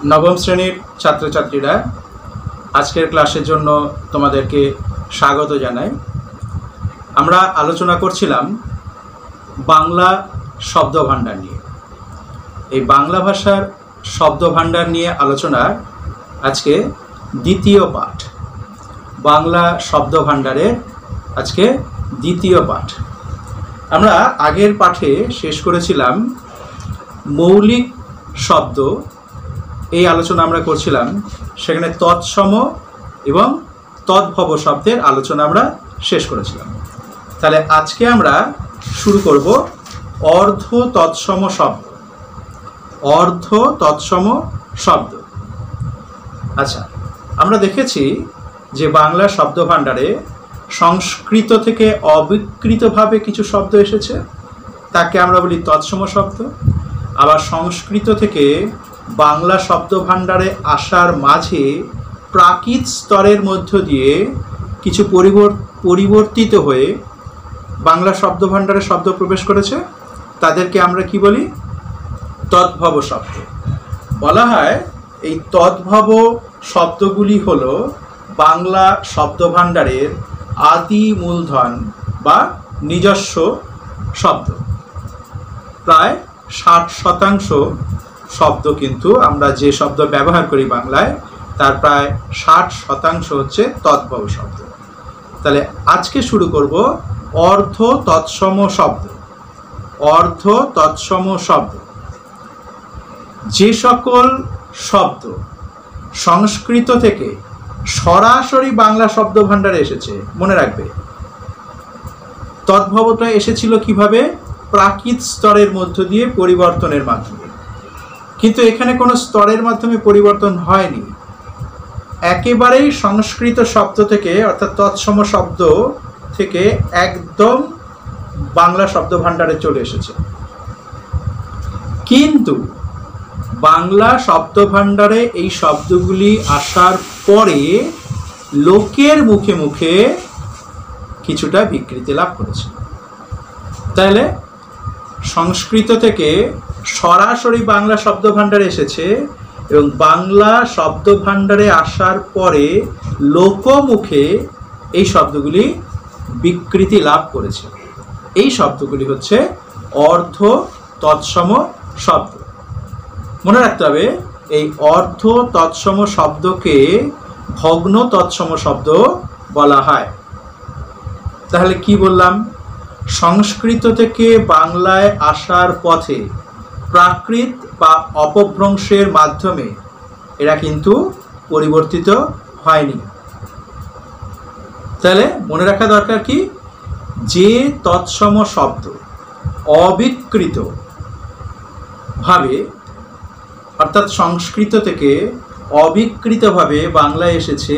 নবম শ্রেণীর ছাত্রছাত্রীরা, আজকের ক্লাসের জন্য তোমাদেরকে স্বাগত জানাই। আমরা আলোচনা করছিলাম বাংলা শব্দভাণ্ডার নিয়ে। এই বাংলা ভাষার শব্দভাণ্ডার নিয়ে আলোচনার আজকে দ্বিতীয় পাঠ, বাংলা শব্দভাণ্ডারের আজকে দ্বিতীয় পাঠ। আমরা আগের পাঠে শেষ করেছিলাম মৌলিক শব্দ, এই আলোচনা আমরা করছিলাম। সেখানে তৎসম এবং তদ্ভব শব্দের আলোচনা আমরা শেষ করেছিলাম। তাহলে আজকে আমরা শুরু করব অর্ধ তৎসম শব্দ। অর্ধ তৎসম শব্দ। আচ্ছা, আমরা দেখেছি যে বাংলা শব্দভাণ্ডারে সংস্কৃত থেকে অবিকৃতভাবে কিছু শব্দ এসেছে, তাকে আমরা বলি তৎসম শব্দ। আবার সংস্কৃত থেকে বাংলা শব্দভাণ্ডারে আসার মাঝে প্রাকৃত স্তরের মধ্য দিয়ে কিছু পরিবর্তিত হয়ে বাংলা শব্দভাণ্ডারে শব্দ প্রবেশ করেছে, তাদেরকে আমরা কি বলি? তদ্ভব শব্দ বলা হয়। এই তদ্ভব শব্দগুলি হলো বাংলা শব্দভাণ্ডারের আদি মূলধন বা নিজস্ব শব্দ। প্রায় 60% শব্দ কিন্তু আমরা যে শব্দ ব্যবহার করি বাংলায়, তার প্রায় 60% হচ্ছে তদ্ভব শব্দ। তাহলে আজকে শুরু করব অর্ধ তৎসম শব্দ। অর্ধ তৎসম শব্দ যে সকল শব্দ সংস্কৃত থেকে সরাসরি বাংলা শব্দভাণ্ডারে এসেছে, মনে রাখবে তদ্ভবটা এসেছিল কিভাবে? প্রাকৃত স্তরের মধ্য দিয়ে পরিবর্তনের মাধ্যমে। কিন্তু এখানে কোনো স্তরের মাধ্যমে পরিবর্তন হয়নি, একেবারেই সংস্কৃত শব্দ থেকে অর্থাৎ তৎসম শব্দ থেকে একদম বাংলা শব্দভাণ্ডারে চলে এসেছে। কিন্তু বাংলা শব্দভাণ্ডারে এই শব্দগুলি আসার পরে লোকের মুখে মুখে কিছুটা বিকৃতি লাভ করেছে। তাহলে সংস্কৃত থেকে সরাসরি বাংলা শব্দভাণ্ডারে এসেছে এবং বাংলা শব্দভাণ্ডারে আসার পরে লোকমুখে এই শব্দগুলি বিকৃতি লাভ করেছে। এই শব্দগুলি হচ্ছে অর্ধ তৎসম শব্দ। মনে রাখতে হবে, এই অর্ধ তৎসম শব্দকে ভগ্ন তৎসম শব্দ বলা হয়। তাহলে কি বললাম? সংস্কৃত থেকে বাংলায় আসার পথে প্রাকৃত বা অপভ্রংশের মাধ্যমে এরা কিন্তু পরিবর্তিত হয়নি। তাহলে মনে রাখা দরকার কি? যে তৎসম শব্দ অবিকৃত ভাবে অর্থাৎ সংস্কৃত থেকে অবিকৃতভাবে বাংলায় এসেছে,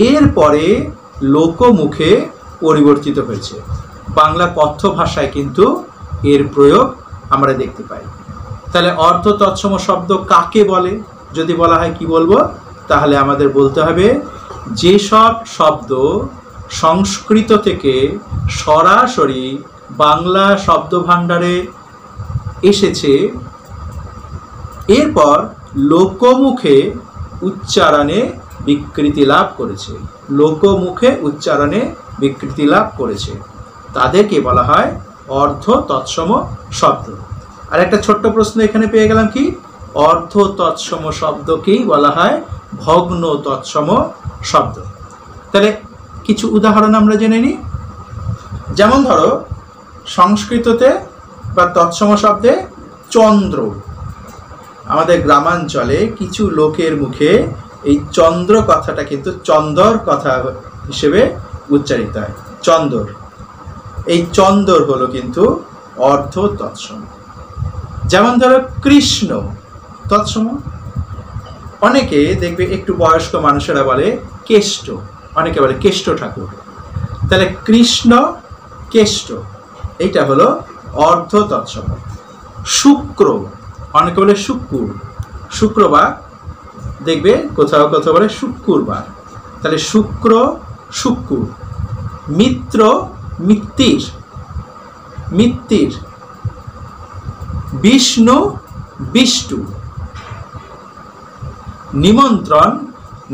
এরপরে লোকমুখে পরিবর্তিত হয়েছে। বাংলা কথ্য ভাষায় কিন্তু এর প্রয়োগ আমরা দেখতে পাই। তাহলে অর্ধ তৎসম শব্দ কাকে বলে? যদি বলা হয় কি বলবো? তাহলে আমাদের বলতে হবে যেসব শব্দ সংস্কৃত থেকে সরাসরি বাংলা শব্দভাণ্ডারে এসেছে, এরপর লোকমুখে উচ্চারণে বিকৃতি লাভ করেছে। লোকমুখে উচ্চারণে বিকৃতি লাভ করেছে, তাদেরকে বলা হয় অর্ধ তৎসম শব্দ। আর একটা ছোট্ট প্রশ্ন এখানে পেয়ে গেলাম, কি? অর্ধ তৎসম শব্দকেই বলা হয় ভগ্ন তৎসম শব্দ। তাহলে কিছু উদাহরণ আমরা জেনে নিই। যেমন ধরো, সংস্কৃততে বা তৎসম শব্দে চন্দ্র, আমাদের গ্রামাঞ্চলে কিছু লোকের মুখে এই চন্দ্র কথাটা কিন্তু চন্দর কথা হিসেবে উচ্চারিত হয়, চন্দর। এই চন্দর হলো কিন্তু অর্ধ তৎসম। যেমন ধরো কৃষ্ণ, তৎসম। অনেকে দেখবে একটু বয়স্ক মানুষেরা বলে কেষ্ট, অনেকে বলে কেষ্ট ঠাকুর। তাহলে কৃষ্ণ কেষ্ট, এইটা হলো অর্ধ তৎসম। শুক্র, অনেকে বলে শুক্র, শুক্রবার, দেখবে কোথাও কোথাও বলে শুক্রবার। তাহলে শুক্র শুক্র। মিত্র মিত্তির, মিত্তির। বিষ্ণু বিষ্টু। নিমন্ত্রণ,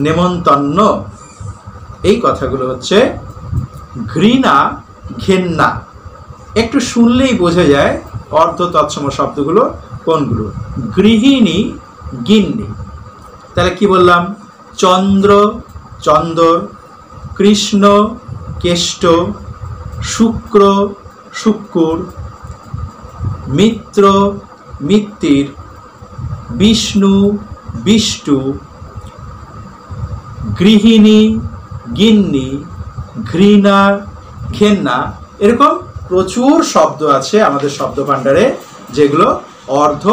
নেমন্তন্ন, এই কথাগুলো হচ্ছে ঘৃণা, ঘেন্না। একটু শুনলেই বোঝা যায় অর্ধ তৎসম শব্দগুলো কোনগুলো। গৃহিণী, গিন্নি। তাহলে কি বললাম? চন্দ্র, চন্দর, কৃষ্ণ, কেষ্ট, শুক্র, শুক্কুর, মিত্র, মিত্তির, বিষ্ণু, বিষ্টু, গৃহিণী, গিন্নি, ঘৃণা, ঘেন্না। এরকম প্রচুর শব্দ আছে আমাদের শব্দ ভাণ্ডারে যেগুলো অর্ধ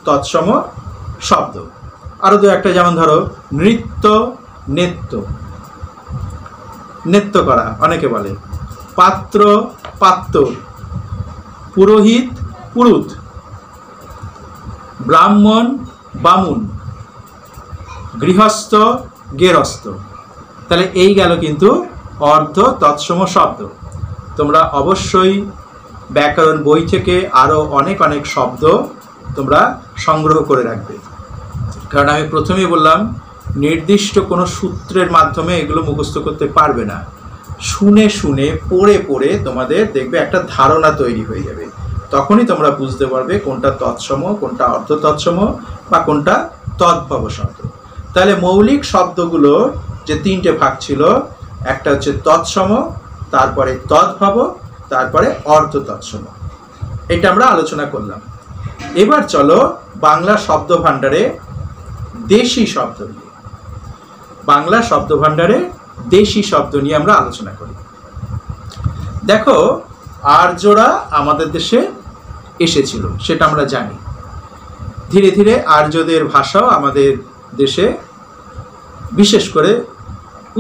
তৎসম শব্দ। আরো দু একটা, যেমন ধরো নৃত্য, নেত্য, নেত্য করা অনেকে বলে। পাত্র, পাত্তর, পুরোহিত, পুরুত, ব্রাহ্মণ, বামুন, গৃহস্থ, গেরস্থ। তাহলে এই গেল কিন্তু অর্ধ তৎসম শব্দ। তোমরা অবশ্যই ব্যাকরণ বই থেকে আরও অনেক অনেক শব্দ তোমরা সংগ্রহ করে রাখবে, কারণ আমি প্রথমেই বললাম নির্দিষ্ট কোনো সূত্রের মাধ্যমে এগুলো মুখস্থ করতে পারবে না। শুনে শুনে পড়ে পড়ে তোমাদের দেখবে একটা ধারণা তৈরি হয়ে যাবে, তখনই তোমরা বুঝতে পারবে কোনটা তৎসম, কোনটা অর্ধ তৎসম বা কোনটা তদ্ভব শব্দ। তাহলে মৌলিক শব্দগুলো যে তিনটে ভাগ ছিল, একটা হচ্ছে তৎসম, তারপরে তদ্ভব, তারপরে অর্ধ তৎসম। এটা আমরা আলোচনা করলাম। এবার চলো বাংলা শব্দ ভাণ্ডারে দেশি শব্দ নিয়ে, বাংলা শব্দ ভাণ্ডারে দেশি শব্দ নিয়ে আমরা আলোচনা করি। দেখো, আর্যরা আমাদের দেশে এসেছিল, সেটা আমরা জানি। ধীরে ধীরে আর্যদের ভাষাও আমাদের দেশে, বিশেষ করে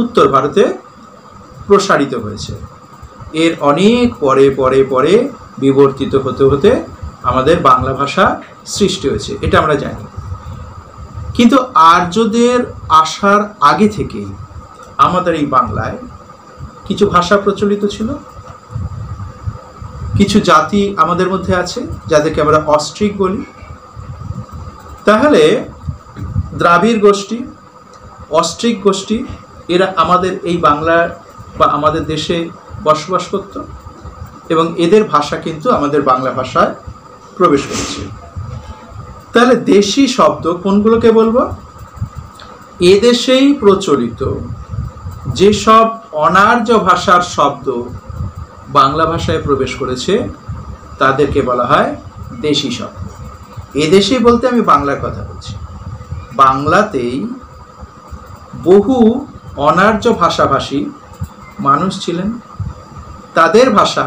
উত্তর ভারতে প্রসারিত হয়েছে। এর অনেক পরে পরে পরে বিবর্তিত হতে হতে আমাদের বাংলা ভাষা সৃষ্টি হয়েছে, এটা আমরা জানি। কিন্তু আর্যদের আসার আগে থেকেই আমাদের এই বাংলায় কিছু ভাষা প্রচলিত ছিল। কিছু জাতি আমাদের মধ্যে আছে যাদেরকে আমরা অস্ট্রিক বলি। তাহলে দ্রাবিড় গোষ্ঠী, অস্ট্রিক গোষ্ঠী, এরা আমাদের এই বাংলা বা আমাদের দেশে বসবাস করত এবং এদের ভাষা কিন্তু আমাদের বাংলা ভাষায় প্রবেশ করেছে। তাহলে দেশি শব্দ কোনগুলোকে বলবো? এদেশেই প্রচলিত যেসব অনার্য ভাষার শব্দ বাংলা ভাষায় প্রবেশ করেছে তাদেরকে বলা হয় দেশি শব্দ। এদেশেই বলতে আমি বাংলার কথা বলছি। বাংলাতেই বহু অনার্য ভাষাভাষী মানুষ ছিলেন, তাদের ভাষা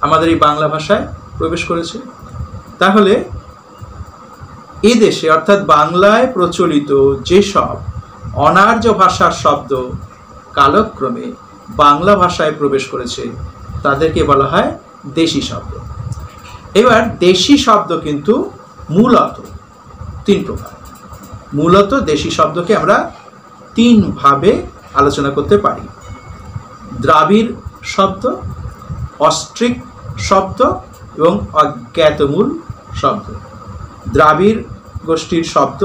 আমাদের এই বাংলা ভাষায় প্রবেশ করেছে। তাহলে এদেশে অর্থাৎ বাংলায় প্রচলিত যেসব অনার্য ভাষার শব্দ কালক্রমে বাংলা ভাষায় প্রবেশ করেছে তাদেরকে বলা হয় দেশি শব্দ। এবার দেশি শব্দ কিন্তু মূলত তিন প্রকার। মূলত দেশি শব্দকে আমরা তিন ভাবে আলোচনা করতে পারি: দ্রাবিড় শব্দ, অস্ট্রিক শব্দ এবং অজ্ঞাতমূল শব্দ। দ্রাবিড় গোষ্ঠীর শব্দ,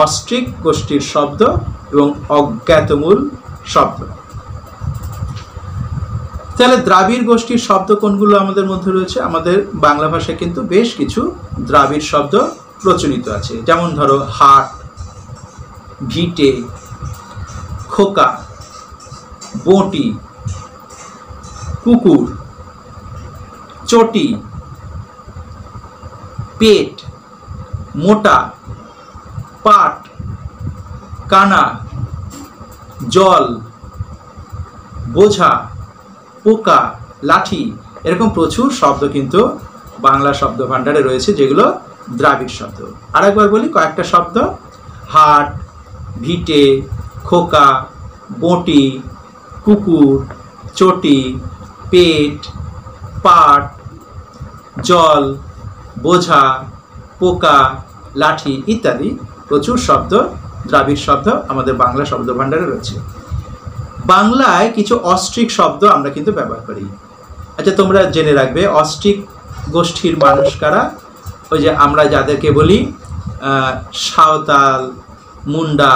অস্ট্রিক গোষ্ঠীর শব্দ এবং অজ্ঞাতমূল শব্দ। তাহলে দ্রাবিড় গোষ্ঠীর শব্দ কোনগুলো আমাদের মধ্যে রয়েছে? আমাদের বাংলা ভাষায় কিন্তু বেশ কিছু দ্রাবিড় শব্দ প্রচলিত আছে, যেমন ধরো হাট, ভিটে, খোকা, বটি, কুকুর, চটি, পেট, মোটা, পাট, কানা, জল, বোঝা, পোকা, লাঠি। এরকম প্রচুর শব্দ কিন্তু বাংলা শব্দ ভাণ্ডারে রয়েছে যেগুলো দ্রাবিড় শব্দ। আরেকবার বলি কয়েকটা শব্দ: হাট, ভিটে, খোকা, বটি, কুকুর, চটি, পেট, পাট, জল, বোঝা, পোকা, লাঠি ইত্যাদি প্রচুর শব্দ দ্রাবিড় শব্দ আমাদের বাংলা শব্দ ভাণ্ডারে রয়েছে। বাংলায় কিছু অস্ট্রিক শব্দ আমরা কিন্তু ব্যবহার করি। আচ্ছা, তোমরা জেনে রাখবে অস্ট্রিক গোষ্ঠীর মানুষ কারা? ওই যে আমরা যাদেরকে বলি সাঁওতাল, মুন্ডা,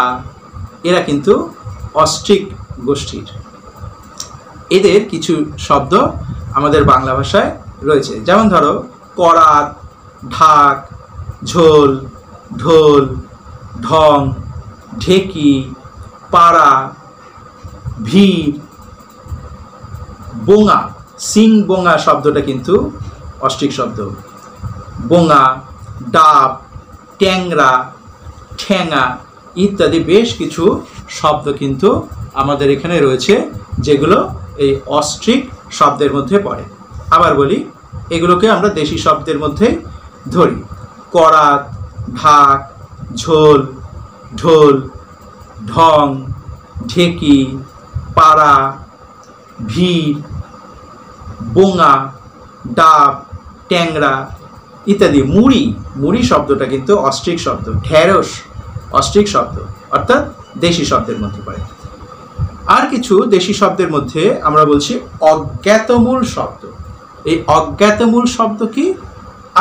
এরা কিন্তু অস্ট্রিক গোষ্ঠীর। এদের কিছু শব্দ আমাদের বাংলা ভাষায় রয়েছে, যেমন ধরো করাত, ঢাক, ঝোল, ঢোল, ঢং, ঢেকি, পাড়া, ভিড়, বোঙা। সিং বোঙা শব্দটা কিন্তু অস্ট্রিক শব্দ। বোঙা, ডাব, ট্যাংরা, ঠ্যাঙা ইত্যাদি বেশ কিছু শব্দ কিন্তু আমাদের এখানে রয়েছে, যেগুলো এই অস্ট্রিক শব্দের মধ্যে পড়ে। আবার বলি, এগুলোকে আমরা দেশি শব্দের মধ্যে ধরি। করাত, ঢাক, ঝোল, ঢোল, ঢং, ঢেকি, পাড়া, ভিড়, বোঙা, ডাব, ট্যাংরা ইত্যাদি। মুড়ি, মুড়ি শব্দটা কিন্তু অস্ট্রিক শব্দ। ঢেঁড়স অস্ট্রিক শব্দ, অর্থাৎ দেশি শব্দের মধ্যে পড়ে। আর কিছু দেশি শব্দের মধ্যে আমরা বলছি অজ্ঞাতমূল শব্দ। এই অজ্ঞাতমূল শব্দ কি?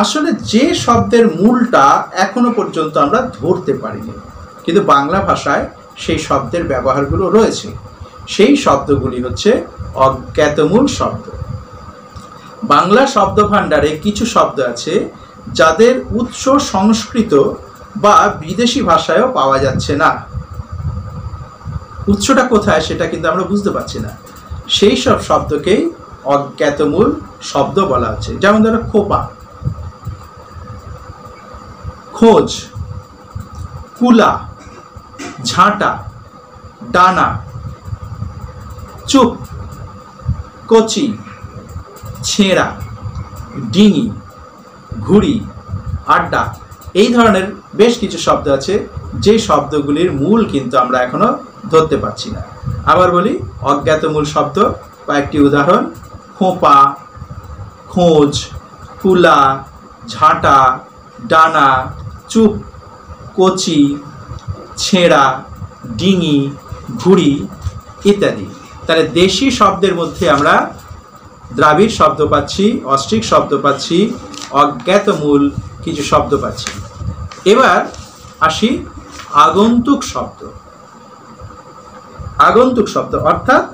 আসলে যে শব্দের মূলটা এখনো পর্যন্ত আমরা ধরতে পারিনি, কিন্তু বাংলা ভাষায় সেই শব্দের ব্যবহারগুলো রয়েছে। সেই শব্দগুলি হচ্ছে অজ্ঞাতমূল শব্দ। বাংলা শব্দ ভাণ্ডারে কিছু শব্দ আছে যাদের উৎস সংস্কৃত বা বিদেশি ভাষায়ও পাওয়া যাচ্ছে না। উৎসটা কোথায় সেটা কিন্তু আমরা বুঝতে পারছি না। সেই সব শব্দকেই অজ্ঞাতমূল শব্দ বলা হচ্ছে। যেমন ধরো খোপা, খোঁজ, কুলা, ঝাঁটা, ডানা, চুপ, কচি, ছেঁড়া, ডিঙি, ঘুড়ি, আড্ডা। এই ধরনের বেশ কিছু শব্দ আছে যে শব্দগুলির মূল কিন্তু আমরা এখনো ধরতে পারছি না। আবার বলি অজ্ঞাতমূল শব্দ, কয়েকটি উদাহরণ: খোঁপা, খোঁজ, কুলা, ঝাঁটা, ডানা, চুপ, কচি, ছেঁড়া, ডিঙি, ঘুড়ি ইত্যাদি। তাহলে দেশি শব্দের মধ্যে আমরা দ্রাবিড় শব্দ পাচ্ছি, অস্ট্রিক শব্দ পাচ্ছি, অজ্ঞাতমূল কিছু শব্দ পাচ্ছি। এবার আসি আগন্তুক শব্দ। আগন্তুক শব্দ অর্থাৎ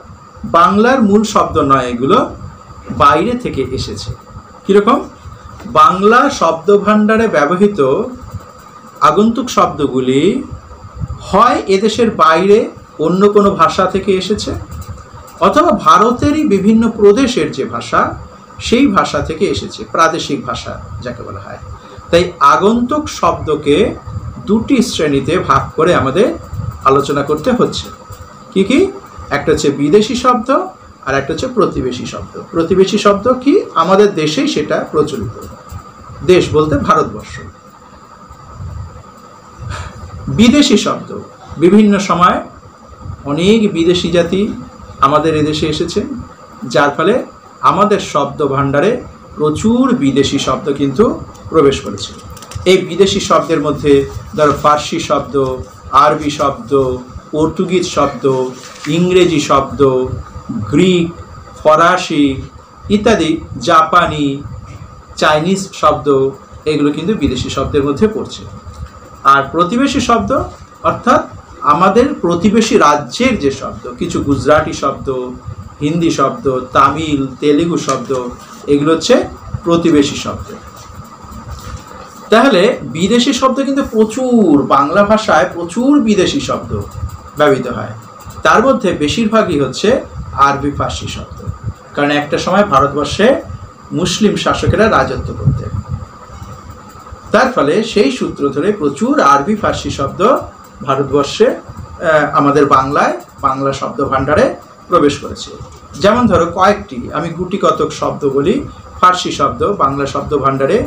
বাংলার মূল শব্দ নয়, এগুলো বাইরে থেকে এসেছে। কীরকম? বাংলা শব্দ ভাণ্ডারে ব্যবহৃত আগন্তুক শব্দগুলি হয় এদেশের বাইরে অন্য কোনো ভাষা থেকে এসেছে, অথবা ভারতেরই বিভিন্ন প্রদেশের যে ভাষা সেই ভাষা থেকে এসেছে, প্রাদেশিক ভাষা যাকে বলা হয়। তাই আগন্তুক শব্দকে দুটি শ্রেণীতে ভাগ করে আমাদের আলোচনা করতে হচ্ছে। কি কি? একটা হচ্ছে বিদেশি শব্দ আর একটা হচ্ছে প্রতিবেশী শব্দ। প্রতিবেশী শব্দ কি? আমাদের দেশেই সেটা প্রচলিত, দেশ বলতে ভারতবর্ষ। বিদেশি শব্দ, বিভিন্ন সময় অনেক বিদেশি জাতি আমাদের এদেশে এসেছে, যার ফলে আমাদের শব্দ ভাণ্ডারে প্রচুর বিদেশি শব্দ কিন্তু প্রবেশ করেছে। এই বিদেশি শব্দের মধ্যে ধরো ফার্সি শব্দ, আরবি শব্দ, পর্তুগিজ শব্দ, ইংরেজি শব্দ, গ্রিক, ফরাসি ইত্যাদি, জাপানি, চাইনিজ শব্দ, এগুলো কিন্তু বিদেশি শব্দের মধ্যে পড়ছে। আর প্রতিবেশী শব্দ অর্থাৎ আমাদের প্রতিবেশী রাজ্যের যে শব্দ, কিছু গুজরাটি শব্দ, হিন্দি শব্দ, তামিল, তেলেগু শব্দ, এগুলো হচ্ছে প্রতিবেশী শব্দ। তাহলে বিদেশি শব্দ কিন্তু প্রচুর, বাংলা ভাষায় প্রচুর বিদেশি শব্দ ব্যবহৃত হয়। তার মধ্যে বেশিরভাগই হচ্ছে আরবি ফার্সি শব্দ, কারণ একটা সময় ভারতবর্ষে মুসলিম শাসকেরা রাজত্ব করতেন। তার ফলে সেই সূত্র ধরে প্রচুর আরবি ফার্সি শব্দ ভারতবর্ষে আমাদের বাংলায়, বাংলা শব্দ ভাণ্ডারে প্রবেশ করেছে। যেমন ধরো কয়েকটি, আমি গুটি কতক শব্দ বলি। ফার্সি শব্দ বাংলা শব্দ ভাণ্ডারে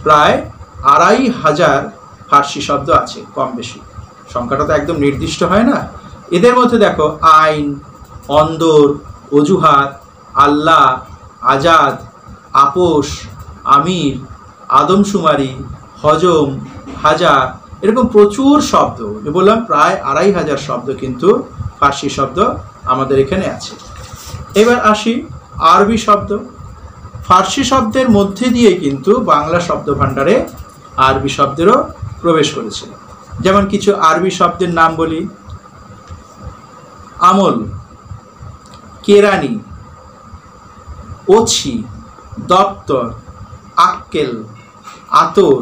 প্রায় 2500 ফার্সি শব্দ আছে, কম বেশি, সংখ্যাটা তো একদম নির্দিষ্ট হয় না। এদের মধ্যে দেখো আইন, অন্দর, অজুহাত, আল্লাহ, আজাদ, আপোষ, আমির, আদমশুমারি, হজম, হাজার, এরকম প্রচুর শব্দ। বললাম প্রায় 2500 শব্দ কিন্তু ফার্সি শব্দ আমাদের এখানে আছে। এবার আসি আরবি শব্দ। ফার্সি শব্দের মধ্যে দিয়ে কিন্তু বাংলা শব্দ ভাণ্ডারে আরবি শব্দেরও প্রবেশ করেছে। যেমন কিছু আরবি শব্দের নাম বলি: আমল, কেরানি, ওছি, দপ্তর, আক্কেল, আতর,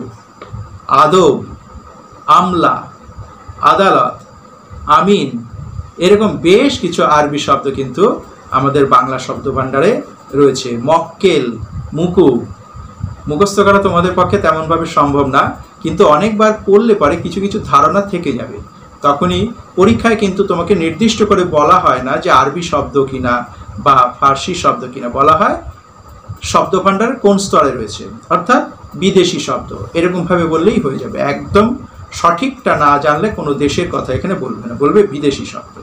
আদব, আমলা, আদালত, আমিন। এরকম বেশ কিছু আরবি শব্দ কিন্তু আমাদের বাংলা শব্দ ভাণ্ডারে রয়েছে। মক্কেল, মুকুব। মুখস্থ করা তোমাদের পক্ষে তেমনভাবে সম্ভব না, কিন্তু অনেকবার পড়লে পরে কিছু কিছু ধারণা থেকে যাবে। তখনই পরীক্ষায় কিন্তু তোমাকে নির্দিষ্ট করে বলা হয় না যে আরবি শব্দ কিনা বা ফার্সি শব্দ কিনা, বলা হয় শব্দ ভাণ্ডার কোন স্তরে রয়েছে, অর্থাৎ বিদেশি শব্দ, এরকমভাবে বললেই হয়ে যাবে। একদম সঠিকটা না জানলে কোনো দেশের কথা এখানে বলবে না, বলবে বিদেশি শব্দ।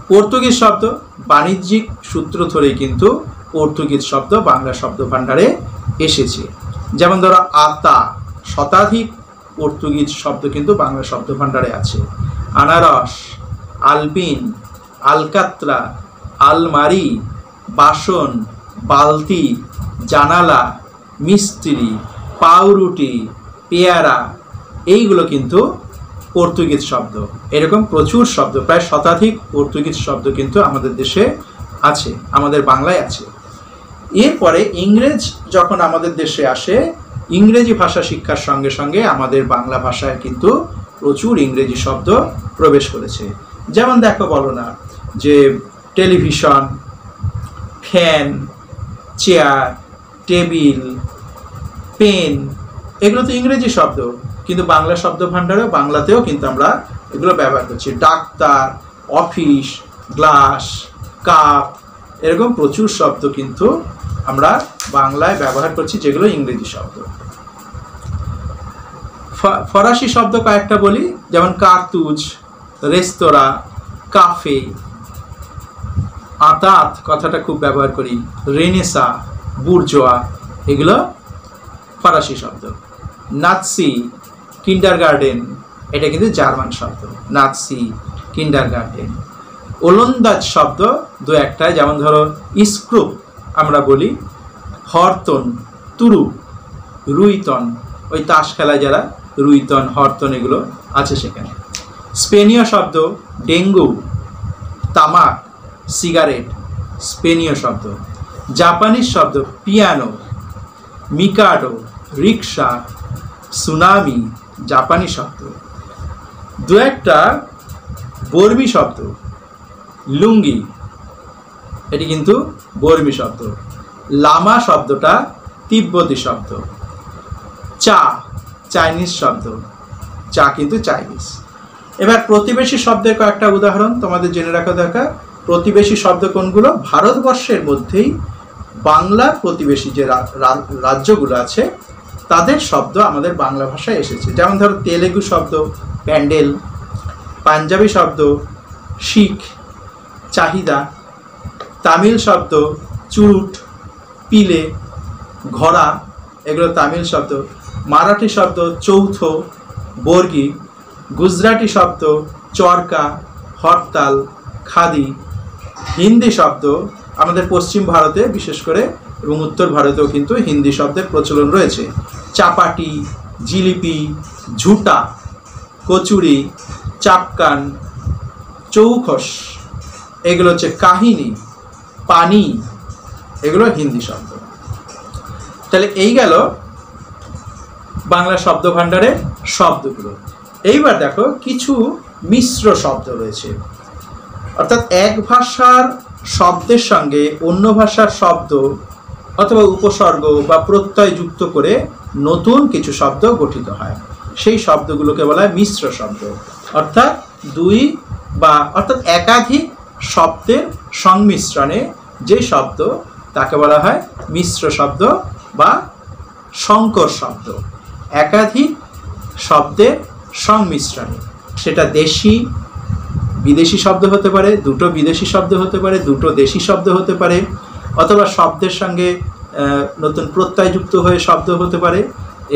পর্তুগিজ শব্দ, বাণিজ্যিক সূত্র ধরেই কিন্তু পর্তুগিজ শব্দ বাংলা শব্দ ভাণ্ডারে এসেছে। যেমন ধরো আতা, শতাধিক পর্তুগিজ শব্দ কিন্তু বাংলা শব্দ ভাণ্ডারে আছে। আনারস, আলপিন, আলকাত্রা, আলমারি, বাসন, বালতি, জানালা, মিস্ত্রি, পাউরুটি, পেয়ারা, এইগুলো কিন্তু পর্তুগিজ শব্দ। এরকম প্রচুর শব্দ, প্রায় শতাধিক পর্তুগিজ শব্দ কিন্তু আমাদের দেশে আছে, আমাদের বাংলায় আছে। এরপরে ইংরেজ যখন আমাদের দেশে আসে, ইংরেজি ভাষা শিক্ষার সঙ্গে সঙ্গে আমাদের বাংলা ভাষায় কিন্তু প্রচুর ইংরেজি শব্দ প্রবেশ করেছে। যেমন দেখো, বলো না যে television, fan, chair, table, pen, এগুলো তো ইংরেজি শব্দ, কিন্তু বাংলা শব্দ ভাণ্ডারে বাংলাতেও কিন্তু আমরা এগুলো ব্যবহার করছি। ডাক্তার, অফিস, গ্লাস, কাপ, এরকম প্রচুর শব্দ কিন্তু আমরা বাংলায় ব্যবহার করছি, যেগুলো ইংরেজি শব্দ। ফরাসি শব্দ কয়েকটা বলি, যেমন কার্তুজ, রেস্তোরাঁ, কাফে, আতাত কথাটা খুব ব্যবহার করি, রেনেসা, বুর্জোয়া, এগুলো ফরাসি শব্দ। নাৎসি, কিন্ডারগার্টেন, এটা কিন্তু জার্মান শব্দ। Nazi, kindergarten. ওলন্দাজ শব্দ দু একটা, যেমন ধরো স্ক্রুপ আমরা বলি, হরতন, তুরু, রুইতন, ওই তাস খেলায় যারা রুইতন, হরতন, এগুলো আছে সেখানে। স্পেনীয় শব্দ ডেঙ্গু, তামাক, সিগারেট, স্পেনীয় শব্দ। জাপানিজ শব্দ পিয়ানো, মিকাডো, রিক্সা, সুনামি, জাপানি শব্দ। দু একটা বর্মী শব্দ, লুঙ্গি, এটি কিন্তু বর্মী শব্দ। লামা শব্দটা তিব্বতী শব্দ। চা, চাইনিজ শব্দ, চা কিন্তু চাইনিজ। এবার প্রতিবেশী শব্দের কয়েকটা উদাহরণ তোমাদের জেনে রাখা দরকার। প্রতিবেশী শব্দ কোনগুলো? ভারতবর্ষের মধ্যেই বাংলার প্রতিবেশী যে রাজ্যগুলো আছে তাদের শব্দ আমাদের বাংলা ভাষায় এসেছে। যেমন ধরো তেলেগু শব্দ প্যান্ডেল, পাঞ্জাবি শব্দ শিখ, চাহিদা, তামিল শব্দ চুরুট, পিলে, ঘোড়া, এগুলো তামিল শব্দ। মারাঠি শব্দ চৌথ, বর্গি। গুজরাটি শব্দ চরকা, হরতাল, খাদি। হিন্দি শব্দ আমাদের পশ্চিম ভারতে বিশেষ করে এবং উত্তর ভারতেও কিন্তু হিন্দি শব্দের প্রচলন রয়েছে। চাপাটি, জিলিপি, ঝুটা, কচুরি, চাপকান, চৌখস, এগুলো হচ্ছে কাহিনী, পানি, এগুলো হিন্দি শব্দ। তাহলে এই গেল বাংলা শব্দ ভাণ্ডারের শব্দগুলো। এইবার দেখো কিছু মিশ্র শব্দ রয়েছে, অর্থাৎ এক ভাষার শব্দের সঙ্গে অন্য ভাষার শব্দ অথবা উপসর্গ বা প্রত্যয় যুক্ত করে নতুন কিছু শব্দ গঠিত হয়। সেই শব্দগুলোকে বলা হয় মিশ্র শব্দ। অর্থাৎ অর্থাৎ একাধিক শব্দের সংমিশ্রণে যে শব্দ তাকে বলা হয় মিশ্র শব্দ বা সংকর শব্দ। একাধিক শব্দের সংমিশ্রণে, সেটা দেশি বিদেশি শব্দ হতে পারে, দুটো বিদেশি শব্দ হতে পারে, দুটো দেশি শব্দ হতে পারে, অথবা শব্দের সঙ্গে নতুন প্রত্যয় যুক্ত হয়ে শব্দ হতে পারে।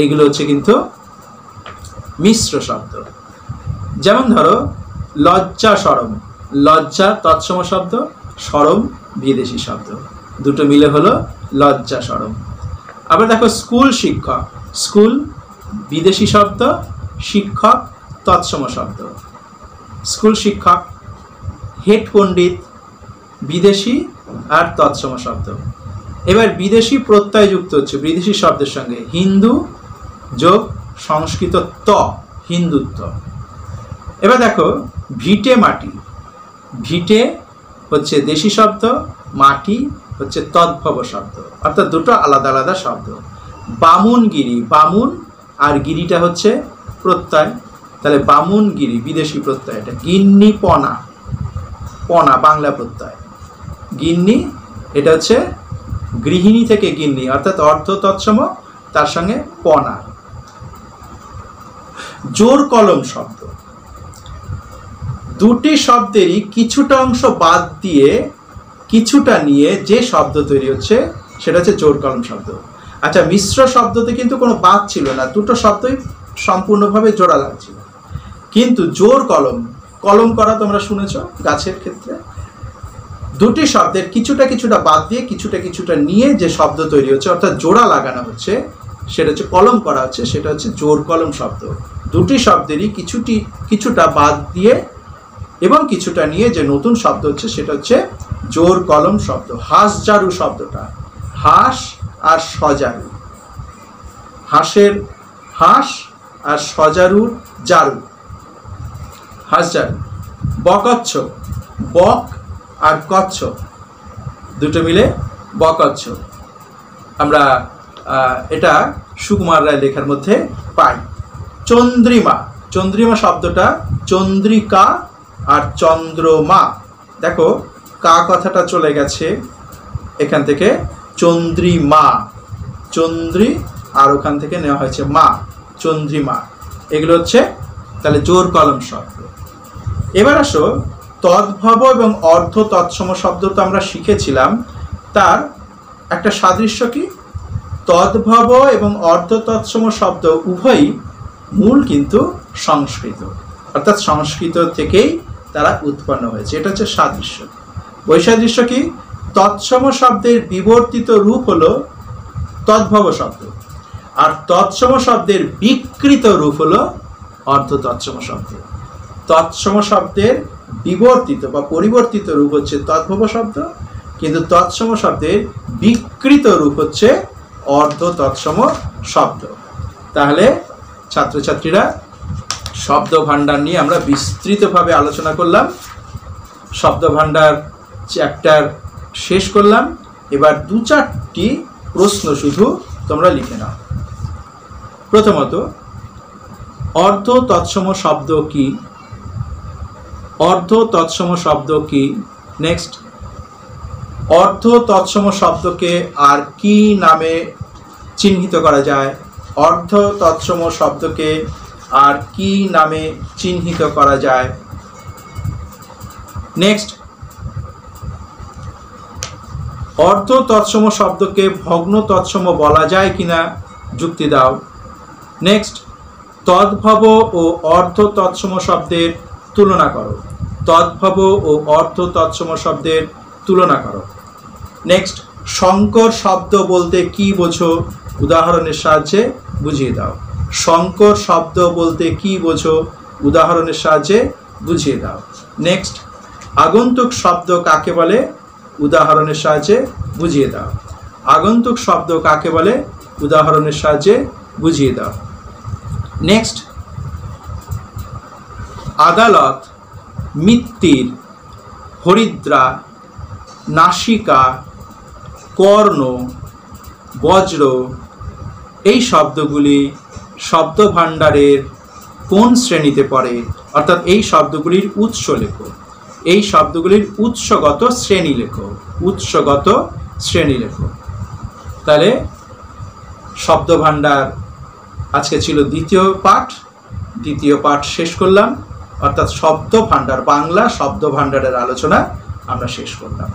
এইগুলো হচ্ছে কিন্তু মিশ্র শব্দ। যেমন ধরো লজ্জা সরম, লজ্জা তৎসম শব্দ, সরম বিদেশি শব্দ, দুটো মিলে হলো লজ্জা সরম। আবার দেখো স্কুল শিক্ষক, স্কুল বিদেশি শব্দ, শিক্ষক তৎসম শব্দ, স্কুল শিক্ষক, হেড পণ্ডিত, বিদেশি আর তৎসম শব্দ। এবার বিদেশি প্রত্যয় যুক্ত হচ্ছে বিদেশি শব্দের সঙ্গে, হিন্দু যোগ সংস্কৃত ত, হিন্দুত্ব। এবার দেখো ভিটে মাটি, ভিটে হচ্ছে দেশি শব্দ, মাটি হচ্ছে তদ্ভব শব্দ, অর্থাৎ দুটো আলাদা আলাদা শব্দ। বামুনগিরি, বামুন আর গিরিটা হচ্ছে প্রত্যয়, তাহলে বামুনগিরি বিদেশি প্রত্যয়। এটা গিন্নি পনা, পনা বাংলা প্রত্যয়, গিন্নি এটা হচ্ছে গৃহিণী থেকে গিন্নি, অর্থাৎ অর্ধ তৎসম, তার সঙ্গে পনা। জোর কলম শব্দ, দুটি শব্দেরই কিছুটা অংশ বাদ দিয়ে কিছুটা নিয়ে যে শব্দ তৈরি হচ্ছে সেটা হচ্ছে জোর কলম শব্দ। আচ্ছা, মিশ্র শব্দতে কিন্তু কোনো বাদ ছিল না, দুটো শব্দই সম্পূর্ণভাবে জোড়া লাগছিল। কিন্তু জোর কলম, কলম করা তোমরা শুনেছ গাছের ক্ষেত্রে, দুটি শব্দের কিছুটা কিছুটা বাদ দিয়ে কিছুটা কিছুটা নিয়ে যে শব্দ তৈরি হচ্ছে, অর্থাৎ জোড়া লাগানো হচ্ছে, সেটা হচ্ছে কলম করা হচ্ছে, সেটা হচ্ছে জোর কলম শব্দ। দুটি শব্দেরই কিছুটা বাদ দিয়ে এবং কিছুটা নিয়ে যে নতুন শব্দ হচ্ছে সেটা হচ্ছে জোর কলম শব্দ। হাঁসজারু শব্দটা, হাঁস আর সজারু, হাঁসের হাঁস আর সজারুর জারু, হাঁসজারু। বকচ্ছপ, বক আর কচ্ছপ দুটো মিলে বকচ্ছপ। আমরা এটা সুকুমার রায় লেখার মধ্যে পাই। চন্দ্রিমা, চন্দ্রিমা শব্দটা চন্দ্রিকা আর চন্দ্রমা। দেখো কা কথাটা চলে গেছে এখান থেকে, চন্দ্রিমা, চন্দ্রি আর ওখান থেকে নেওয়া হয়েছে মা, চন্দ্রিমা। এগুলো হচ্ছে তাহলে জোর কলম শব্দ। এবার আসো তদ্ভব এবং অর্ধ তৎসম শব্দ তো আমরা শিখেছিলাম, তার একটা সাদৃশ্য কি? তদ্ভব এবং অর্ধ তৎসম শব্দ উভয়ই মূল কিন্তু সংস্কৃত, অর্থাৎ সংস্কৃত থেকেই তারা উৎপন্ন হয়েছে, এটা হচ্ছে সাদৃশ্য। বৈসাদৃশ্য কি? তৎসম শব্দের বিবর্তিত রূপ হলো তদ্ভব শব্দ, আর তৎসম শব্দের বিকৃত রূপ হলো অর্ধ তৎসম শব্দ। তৎসম শব্দের বিবর্তিত বা পরিবর্তিত রূপ হচ্ছে তদ্ভব শব্দ, কিন্তু তৎসম শব্দের বিকৃত রূপ হচ্ছে অর্ধ তৎসম শব্দ। তাহলে ছাত্রছাত্রীরা, শব্দ ভাণ্ডার নিয়ে আমরা বিস্তৃতভাবে আলোচনা করলাম, শব্দ ভাণ্ডার চ্যাপ্টার শেষ করলাম। এবার দু চারটি প্রশ্ন শুধু তোমরা লিখে নাও। প্রথমত, অর্ধ তৎসম শব্দ কি? অর্ধ তৎসম শব্দ কি? নেক্সট, অর্ধ তৎসম শব্দকে আর কি নামে চিহ্নিত করা যায়? অর্ধ তৎসম শব্দকে আর কি নামে চিহ্নিত করা যায়? নেক্সট, অর্ধ তৎসম শব্দকে ভগ্ন তৎসম বলা যায় কিনা যুক্তি দাও। নেক্সট, তদ্ভব ও অর্ধ তৎসম শব্দের তুলনা করো। তদ্ভব ও অর্ধ তৎসম শব্দের তুলনা করো। নেক্সট, সংকর শব্দ বলতে কি বোঝো? উদাহরণের সাহায্যে বুঝিয়ে দাও। সংকর শব্দ বলতে কি বোঝো? উদাহরণের সাহায্যে বুঝিয়ে দাও। নেক্সট, আগন্তুক শব্দ কাকে বলে? উদাহরণের সাহায্যে বুঝিয়ে দাও। আগন্তুক শব্দ কাকে বলে? উদাহরণের সাহায্যে বুঝিয়ে দাও। নেক্সট, আদালত, মিত্তির, হরিদ্রা, নাসিকা, কর্ণ, বজ্র এই শব্দগুলি শব্দ ভাণ্ডারের কোন শ্রেণীতে পড়ে? অর্থাৎ এই শব্দগুলির উৎস লেখো, এই শব্দগুলির উৎসগত শ্রেণী লেখো, উৎসগত শ্রেণী লেখো। তাহলে শব্দ ভাণ্ডার আজকে ছিল দ্বিতীয় পাঠ, দ্বিতীয় পাঠ শেষ করলাম, অর্থাৎ শব্দ ভাণ্ডার, বাংলা শব্দ ভাণ্ডারের আলোচনা আমরা শেষ করলাম।